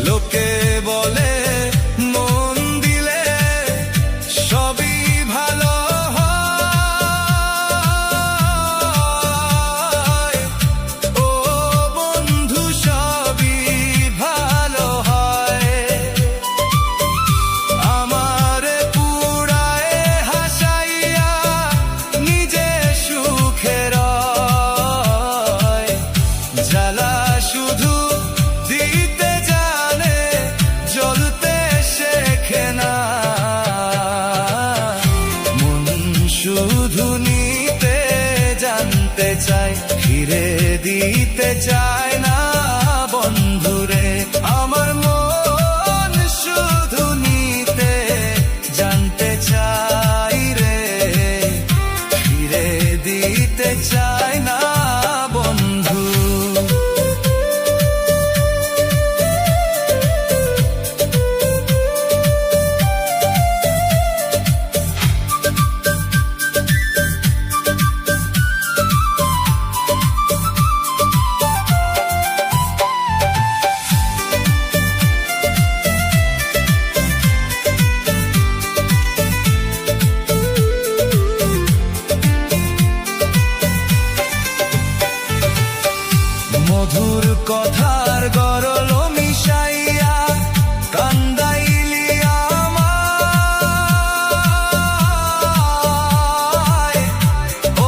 লোকে বলে মন দিলে সবই ভালো হয়, ও বন্ধু সবই ভালো হয়। আমারে পুরায় হাসাইয়া নিজে সুখে রয়, জ্বালা শুধু দিতে জানে জ্বলতে শেখে না। মন শুধু নিতে জানতে চায়, ফিরে দিতে চায় না বন্ধুরে। আমার মন শুধু নিতে জানতে চাই রে, ফিরে দিতে চায় না বন্ধু। মধুর কথার গরল মিশাইয়া কান্দাইলি আমায়,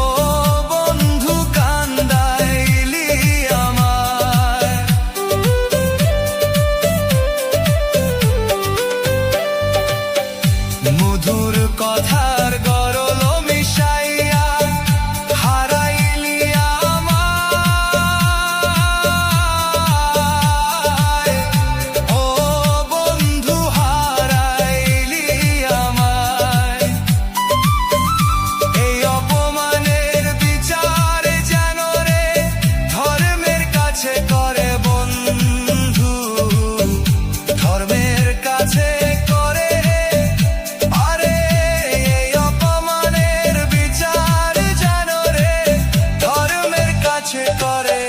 ও বন্ধু কান্দাইলি আমায়। মধুর কথার গরল মিশাইয়া হারাইলি আমায়, ও বন্ধু হারাইলি আমায়। এই অপমানের বিচার যেন রে ধর্মের কাছে করে বন্ধু, ধর্মের কাছে করে। আরে এই অপমানের বিচার যেন রে ধর্মের কাছে করে।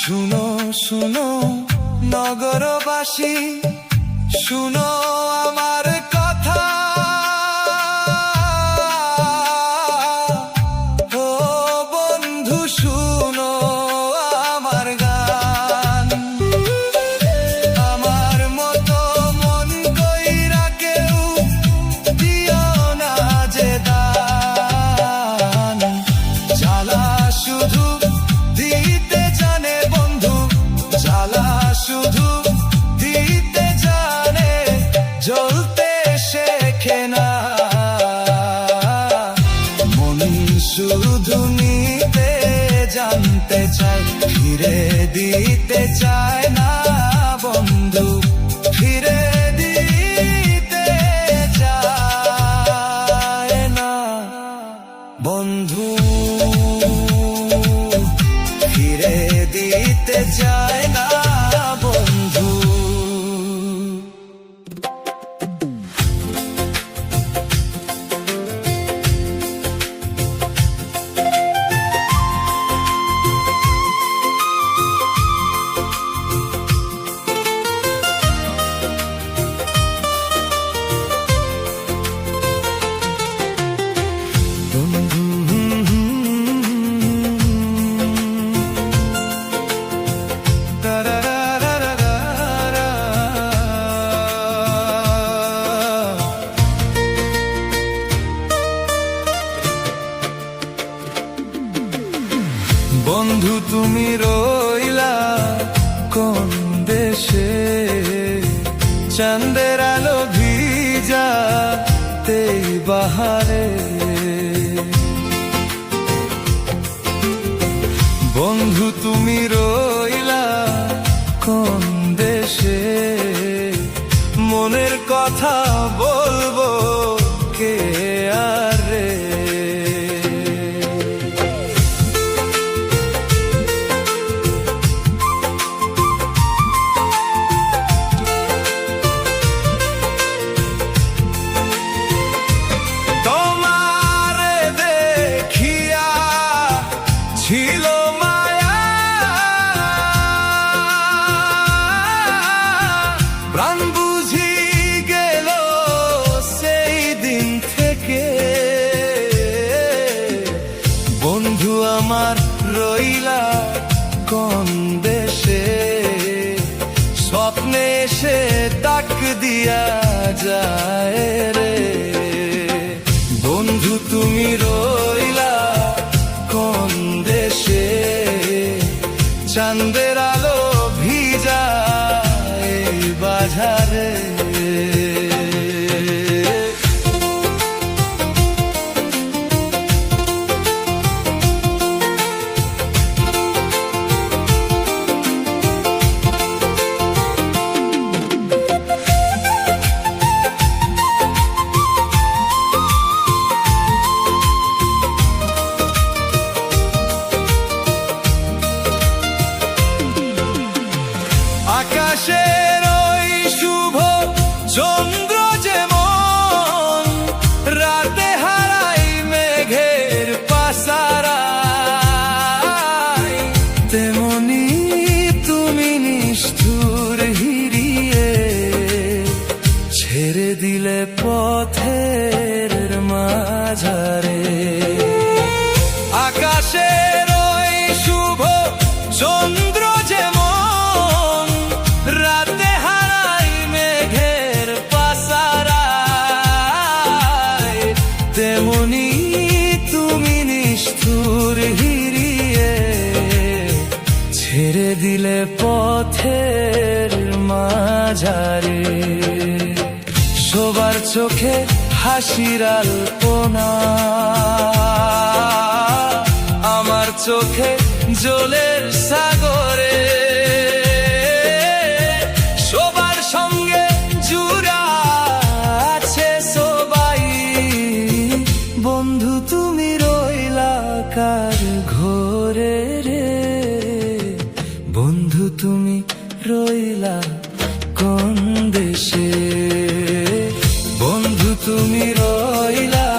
শুনো শুনো নগরবাসী, শুনো আমার কথা, ও বন্ধু শুনো আমার গান। আমার মতো মন কইরা কেউ দিও না যে দান, জ্বালা শুধু দিতে জানে বন্ধু, জ্বালা শুধু দিতে জানে জ্বলতে শেখে না। মন শুধু নিতে জানতে চায়, ফিরে দিতে চায় না বন্ধু, ফিরে দিতে চায় না বন্ধু, ফিরে দিতে চায় না বন্ধু। বন্ধু তুমি রইলা কোন দেশে, চাঁদের আলো ভিজা তেই বাহারে। বন্ধু তুমি রইলা কোন দেশে, মনের কথা বলবো কে আর রে। দিয়া যায় রে। বন্ধু তুমি রইলা কোন দেশে, চাঁদের আলো ভিজা এই বাজারে। আকাশের ওই শুভ চন্দ্র যেমন রাতে হারাই মেঘের পাসারায়, তেমনি তুমি নিষ্ঠুর হিরিয়ে ছেড়ে দিলে পথের মাঝারে। আকাশের ওই শুভ চন্দ্র যেমন রাতে হারাই মেঘের পাসারায়, তেমনি তুমি নিষ্ঠুর হিরিয়ে ছেড়ে দিলে পথের মাঝারে। সবার চোখে হাসির আলপনা, আমার চোখে জলের সাগরে। সবার সঙ্গে জুড়া আছে সবাই, বন্ধু তুমি রইলা কার ঘরে রে। বন্ধু তুমি রইলা কোন দেশে, বন্ধু তুমি রইলা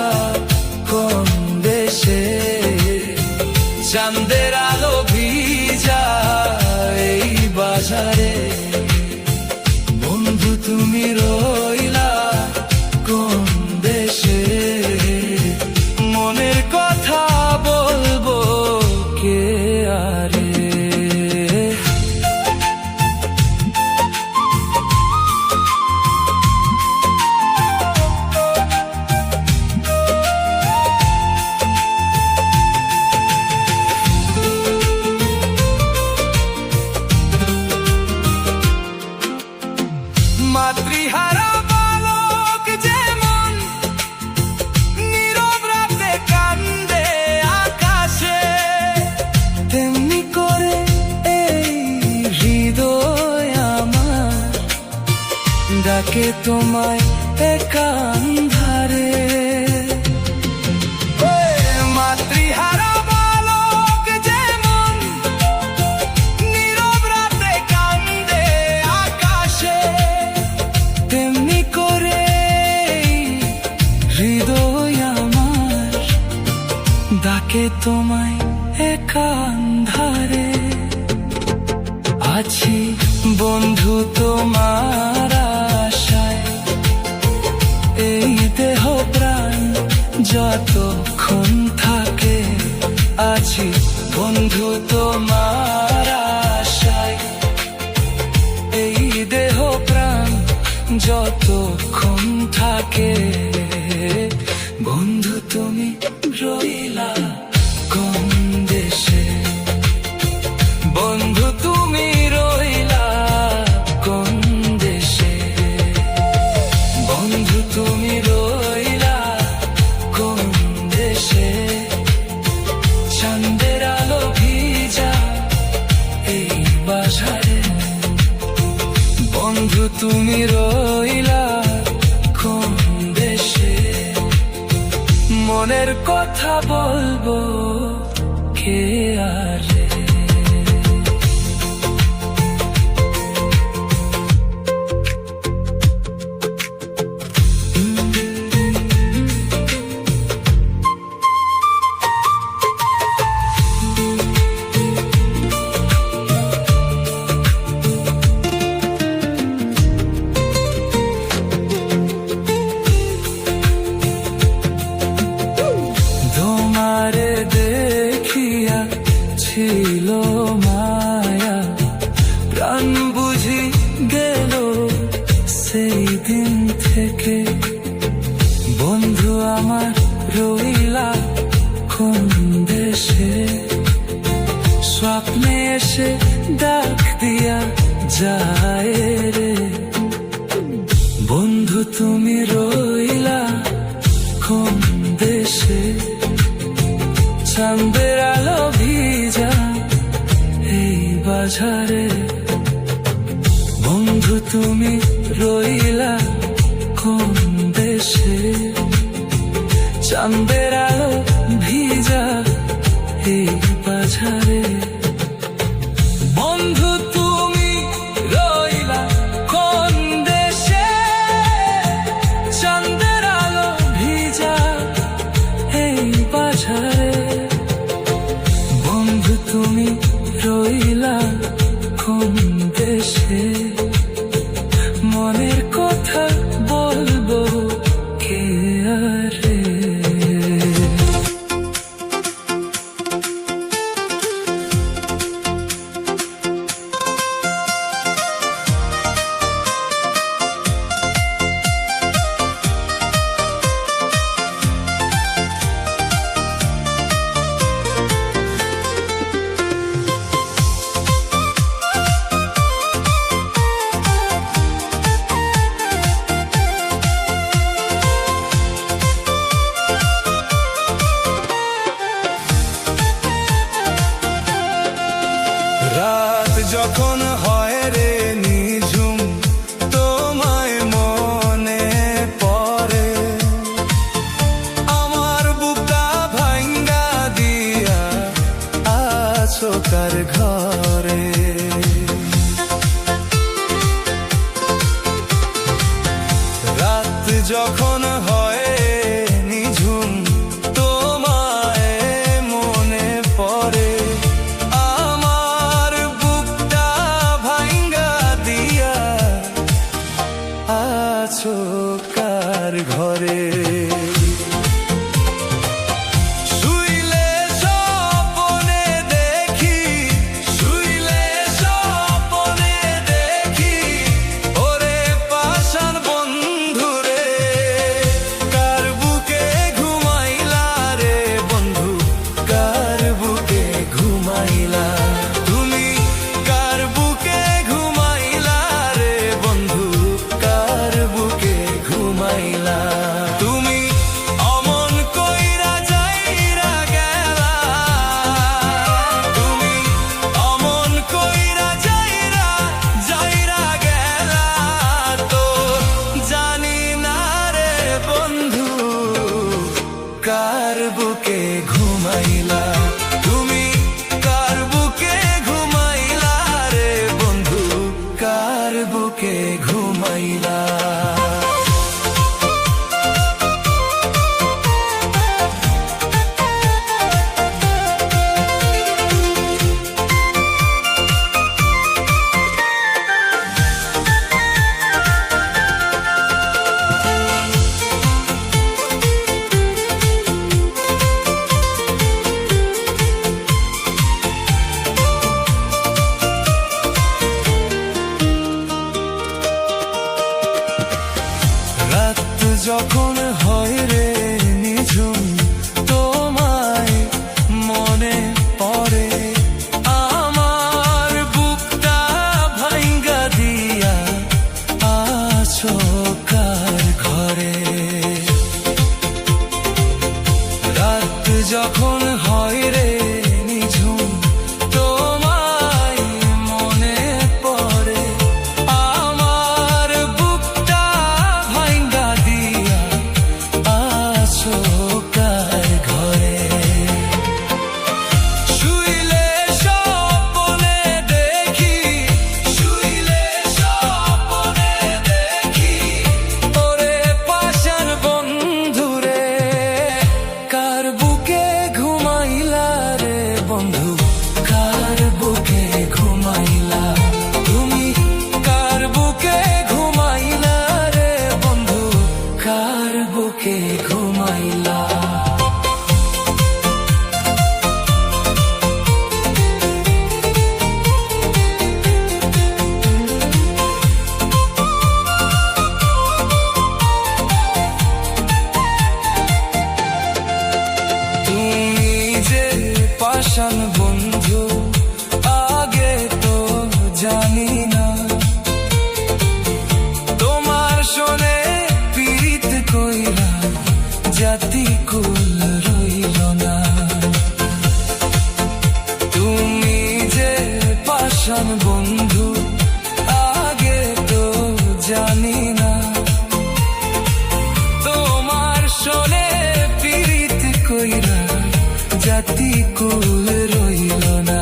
কোন দেশে, চাঁদের আলো ভিজা এই বাজারে। বন্ধু তুমি রইলা কোন দেশে, মনের কথা বলবো কে আরে। মাতৃহারা বালক যেমন নীরব রাতে কান্দে আকাশে, তেমনি করে এই হৃদয় আমার ডাকে তোমায় একান্ধারে। মাতৃহারা বালক যেমন নীরব রাতে কান্দে আকাশে, তেমনি করে হৃদয় আমার ডাকে তোমায় একান্ধারে। আছি বন্ধু তোমার আশায়, এই দেহ প্রাণ যতক্ষণ থাকে। আছি বন্ধু তোমার আশায়, এই দেহ প্রাণ যতক্ষণ থাকে। বন্ধু তুমি রইলা কোন দেশে, বন্ধু তুমি রইলা কোন দেশে, বন্ধু তুমি রইলা কোন দেশে, চাঁদের আলো ভিজা এই বাজারে। বন্ধু তুমি রইলা কোন দেশে, মনের কথা বলবো কে আরে। তোমারে দেখিয়া ছি দেশে স্বপ্নে এসে ডাক দিয়া যায় রে। বন্ধু তুমি রইলা কোন দেশে, চাঁদের আলো ভিজা এই বাজারে। বন্ধু তুমি রইলা কোন দেশে, চাঁদের আলো ভিজা এই বাজারে। বন্ধু তুমি রইলা কোন দেশে, চাঁদের আলো ভিজা এই বাজারে। বন্ধু তুমি রইলা কোন দেশে, মনের কথা বলবো কে আরে। রাত যখন হয় রে নিঝুম, তোমায় মনে পড়ে। আমার বুকটা ভাঙ্গা দিয়া আছো কার ঘরে। রাত যখন হয় নিঝুম, তোমায় মনে পড়ে। আছো কার ঘরে। শুইলে স্বপ্নে দেখি, শুইলে স্বপ্নে দেখি ওরে পাষাণ বন্ধুরে। জাতি কুল রইল না।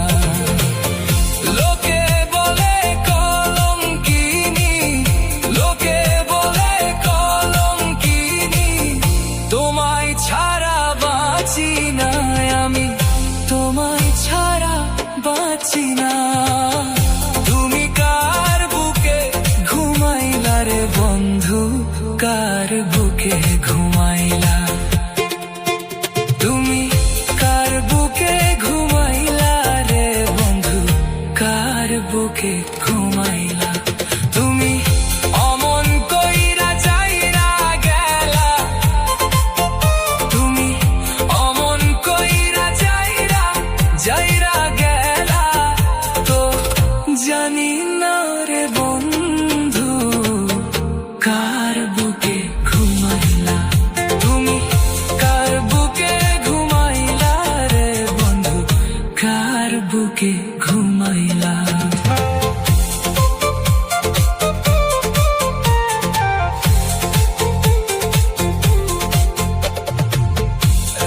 লোকে বলে কলঙ্কিনী, লোকে বলে কলঙ্কিনী, তোমায় ছাড়া বাঁচি না আমি, তোমায় ছাড়া বাঁচি না। তুমি কার বুকে ঘুমাইলা রে বন্ধু, কার বুকে ঘুমাইলা? তুমি কার বুকে ঘুমাইলা রে বন্ধু, কার বুকে ঘুমাইলা? তুমি অমন কইরা যাইরা গেলা, তুমি অমন কইরা যাইরা যাইরা গেলা, তো জানি না রে বন্ধু কার বুকে ঘুমাইলা? তুমি কার বুকে ঘুমাইলা রে বন্ধু, কার বুকে ঘুমাইলা?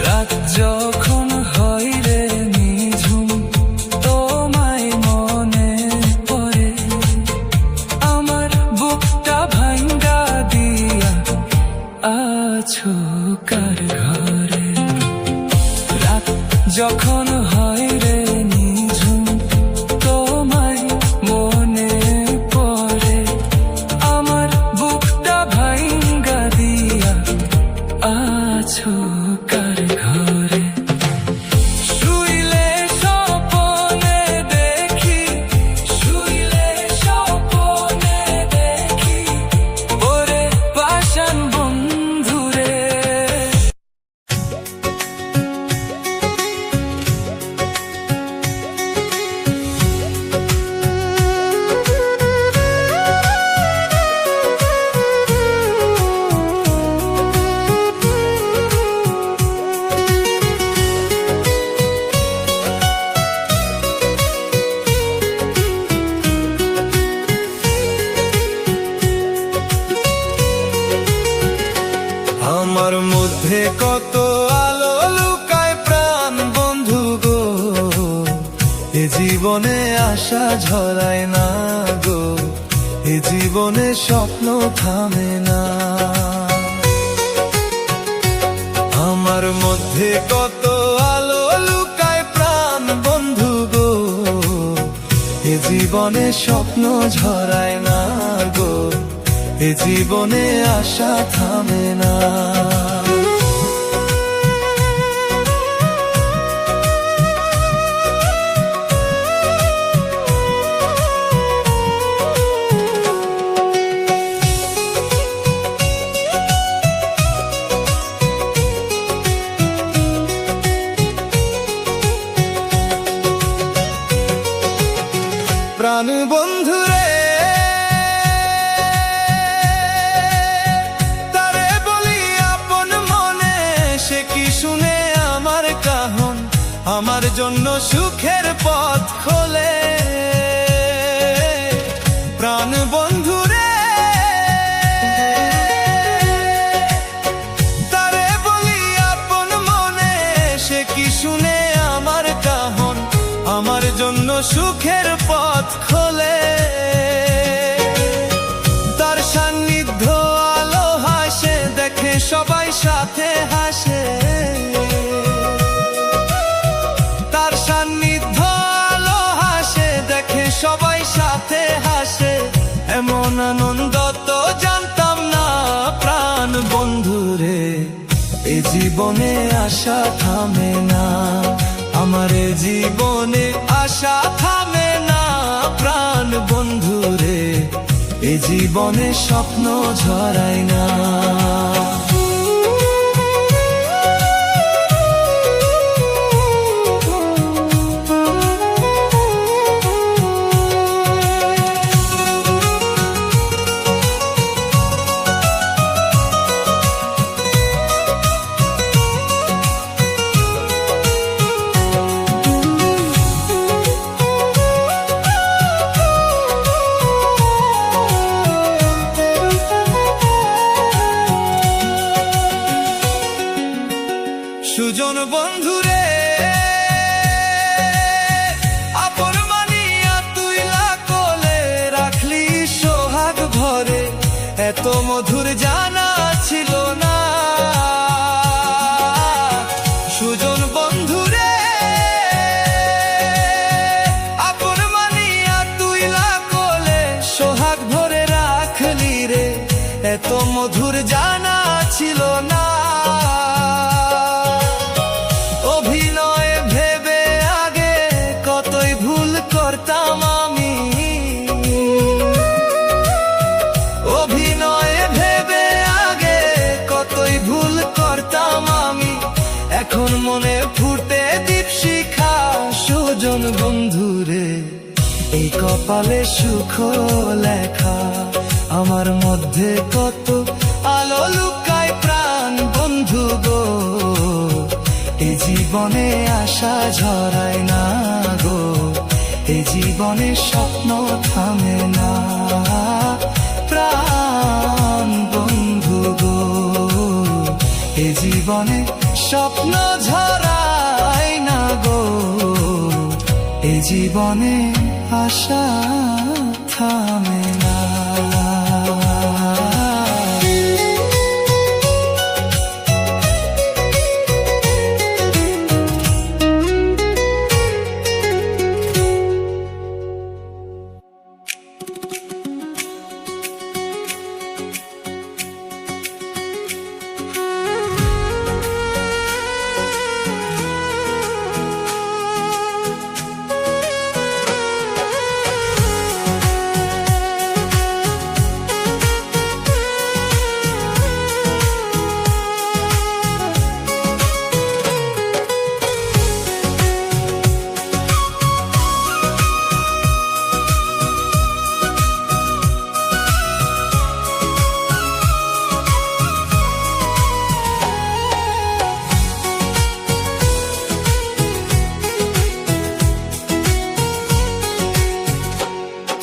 রাত যখন হয় রে নিঝুম, তোমায় মনে পড়ে, আমার বুকটা ভাঙ্গা দিয়া আছো কার ঘরে? রাত যখন হয় রে নিঝুম, তোমায় মনে পড়ে, আমার বুকটা ভাঙ্গা দিয়া আছো কার ঘরে? শুইলে স্বপনে দেখি, শুইলে স্বপনে দেখি, ওরে পাষাণ বন্ধুরে। আমার মধ্যে কত আলো লুকায় প্রাণ বন্ধু গো, এ জীবনে আশা ঝরায় না গো, এ জীবনে স্বপ্ন থামে না। আমার মধ্যে কত আলো লুকায় প্রাণ বন্ধু গো, এ জীবনে স্বপ্ন ঝরায় না গো, এ জীবনে আশা থামে না। প্রাণ বন্ধু রে, তারে বলি আপন মনে, সে কি শুনে আমার কাহন, আমার জন্য সুখের পথ খোলে। প্রাণ বন্ধু রে, তারে বলি আপন মনে, সে কি শুনে আমার কাহন, আমার জন্য সুখের পথ খোলে। তার সান্নিধ্য আলো হাসে, দেখে সবাই সাথে হাসে। তার সান্নিধ্য আলো হাসে, দেখে সবাই সাথে হাসে, এমন আনন্দ তো জানতাম না প্রাণ বন্ধু রে। এ জীবনে আশা থামে না, আমার এ জীবনে আশা থামে না প্রাণ বন্ধু রে, এ জীবনে স্বপ্ন ঝরায় না। এখন মনে ফুটে দীপশিখা সুজন বন্ধুরে, এই কপালে সুখ লেখা। আমার মধ্যে কত আলো লুকায় প্রাণ বন্ধু গো, এই জীবনে আশা ঝরায় না গো, এই জীবনে স্বপ্ন থামে না প্রাণ বন্ধু গো, এই জীবনে স্বপ্ন ঝরায় না গো, এই জীবনে আশা থামে না।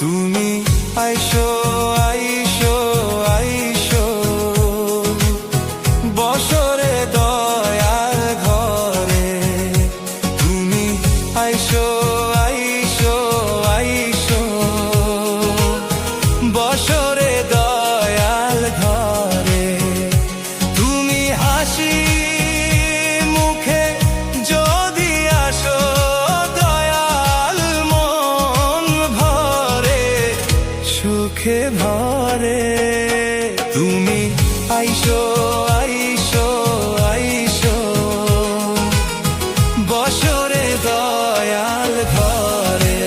তুমি আইসো আইসো আইসো বছরে দয়ার ঘরে, তুমি আইসো আইসো আইসো বছরে দয়াল ঘরে, তুমি হাসি মুখে যদি আসো দয়াল মন ভরে সুখে ভরে, তুমি আইসো আইসো আইসো বছরে দয়াল ঘরে।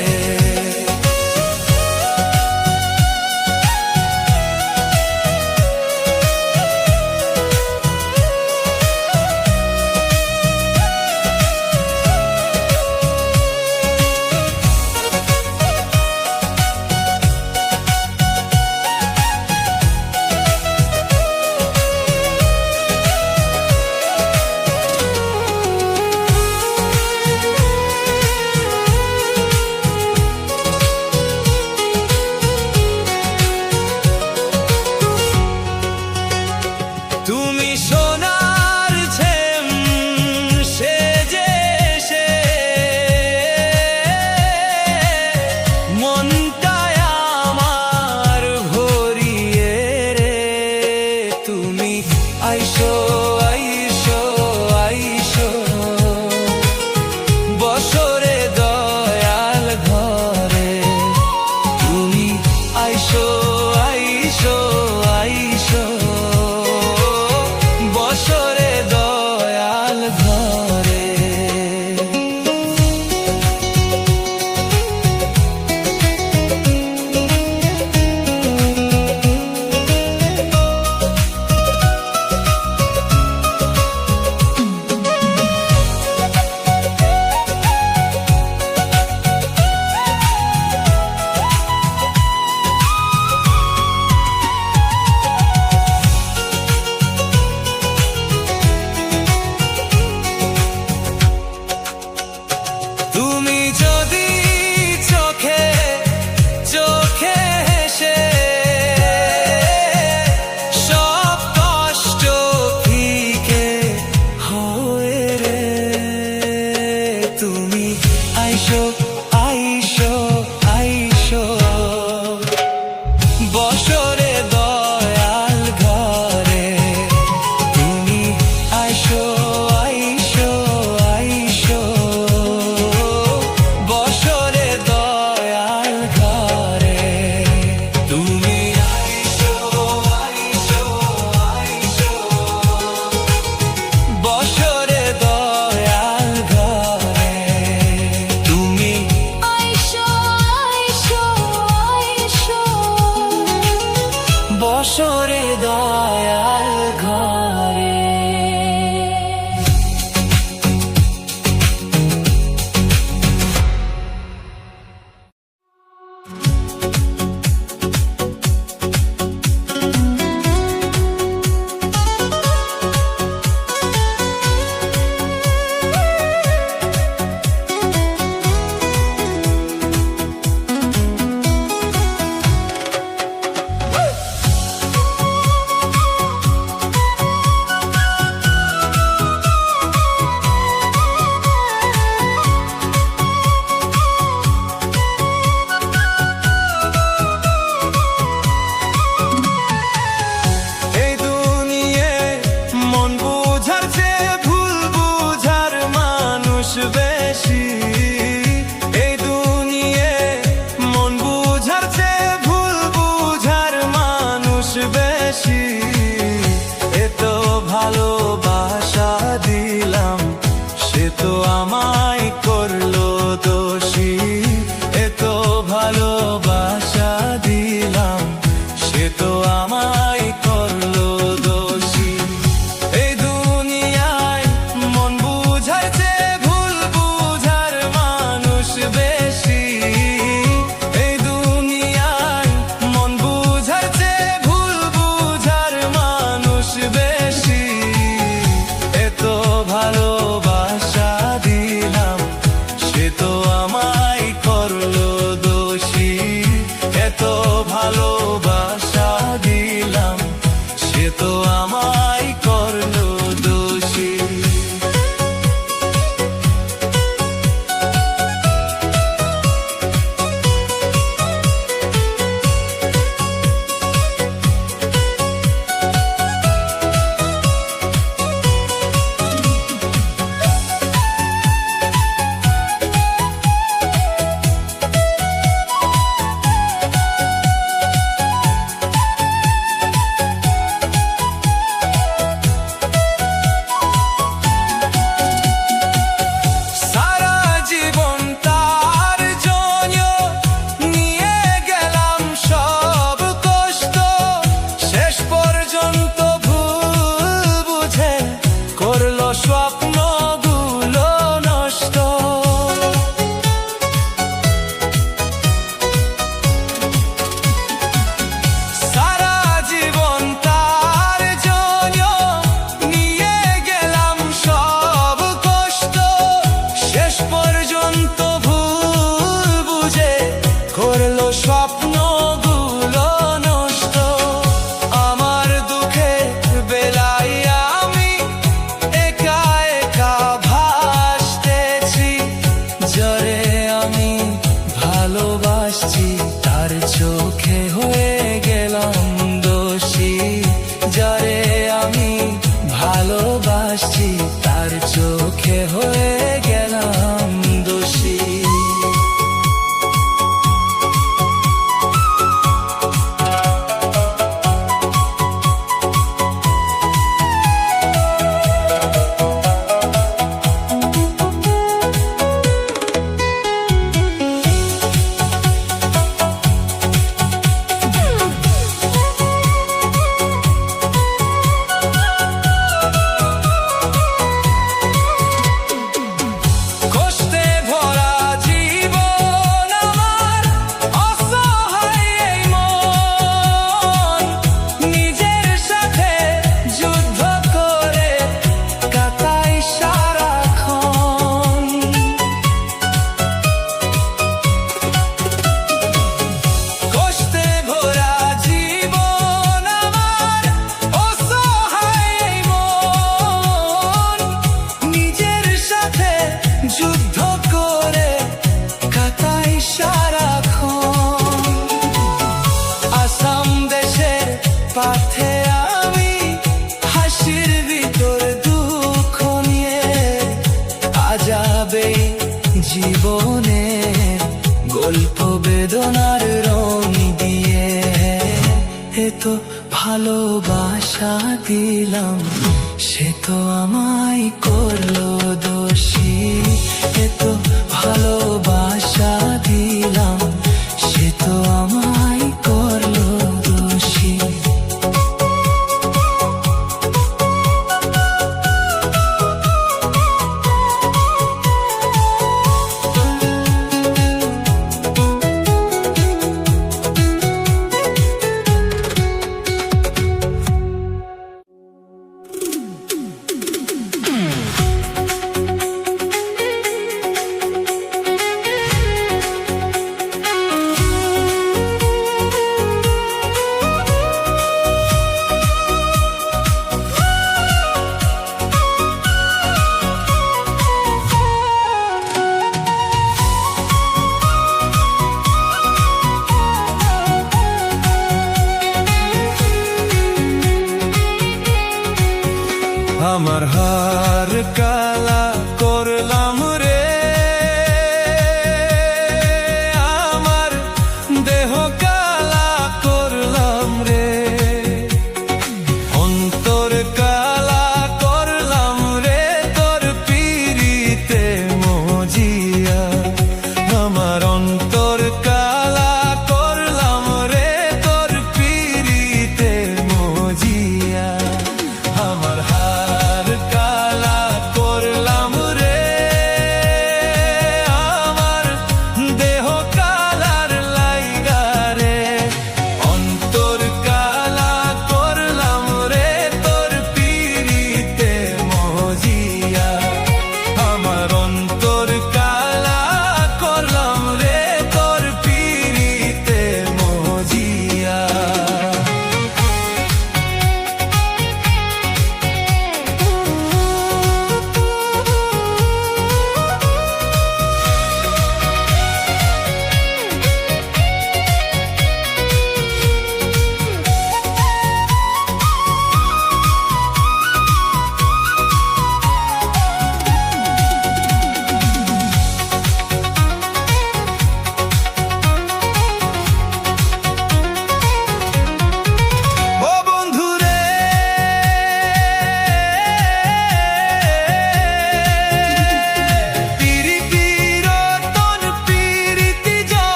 তুমি সোনার ঝেম সেজে এসে মনটায় আমার ভরিয়ে রে, তুমি আইসো আইসো আইসো বছরে দয়াল ঘরে, তুমি আইসো আইসো আইসো বছরে দয়াল ঘরে। তুমি যদি চোখে চোখে হেসে সব কষ্ট ফিকে হয়ে রে, তুমি আইসো আইসো আইসো বছরে দয়াল ঘরে, তুমি আইসো আইসো আইসো বছরে দয়াল ঘরে, তুমি আইসো আইসো আইসো বছরে দয়াল ঘরে, তুমি এই দুনিয়ায় মন বুঝার চেয়ে ভুল বুঝার মানুষ বেশি। এত ভালোবাসা দিলাম, সে তো আমায় করলো দোষী। এত ভালোবাসা দিলাম, সে তো আমায় করলো দোষী। এই দুনিয়ায় মন বুঝার চেয়ে ভুল বুঝার মানুষ বেশি। এই দুনিয়ায় মন বুঝার চেয়ে ভুল বুঝার মানুষ বেশি। এত ভালোবাসা দিলাম, সে তো আমায় করলো দোষী। এত ভালোবাসা দিলাম, সে তো আমায় করলো দোষী। সারা জীবন তার জন্য নিয়ে গেলাম সব কষ্ট। শেষ পর্যন্ত ভুল বুঝে করলো স্বপ্নগুলো নষ্ট। সারা জীবন তার জন্য নিয়ে গেলাম সব কষ্ট। শেষ পর্যন্ত ভুল বুঝে করলো স্বপ্নগুলো নষ্ট। আমার দুঃখের বেলায় আমি একা একা ভাসতেছি। যারে আমি ভালোবাসছি তার চোখে হয়ে গেলাম দোষী। যারে আমি ভালোবাসছি তার চোখে হয়ে গেলাম দোষী। কষ্টে ভরা জীবন আমার, অসহায় এই মন। নিজের সাথে যুদ্ধ করে কাটাই সারাক্ষণ। কষ্টে ভরা জীবন আমার, অসহায় এই মন। নিজের সাথে যুদ্ধ করে কাটাই সারাক্ষণ। আসাম দেশের পথে আমি হাসির ভিতর দুঃখ নিয়ে। আজাবে জীবনের গল্প বেদনার রং দিয়ে। এত ভালোবাসা দিলাম, সে তো আমায় করলো দোষী। এত ভালোবাসা দিলাম, সে তো আমায় করলো দোষী।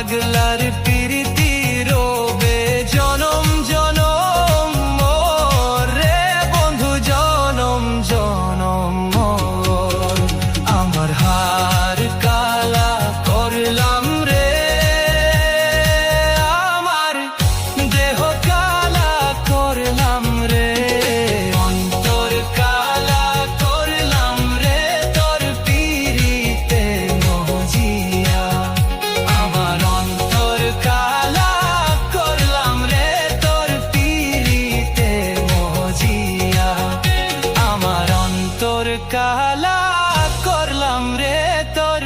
পাগলার প্রীতি রবে জনম জনম মোর রে বন্ধু জনম জনম মোর। আমার হার কালা করলাম রে, আমার দেহ কালা করলাম রে, অন্তর কালা করলাম রে তোর পিরিতে মজিয়া। আমার অন্তর কালা করলাম রে তোর পিরিতে মজিয়া। আমার অন্তর কালা করলাম রে তোর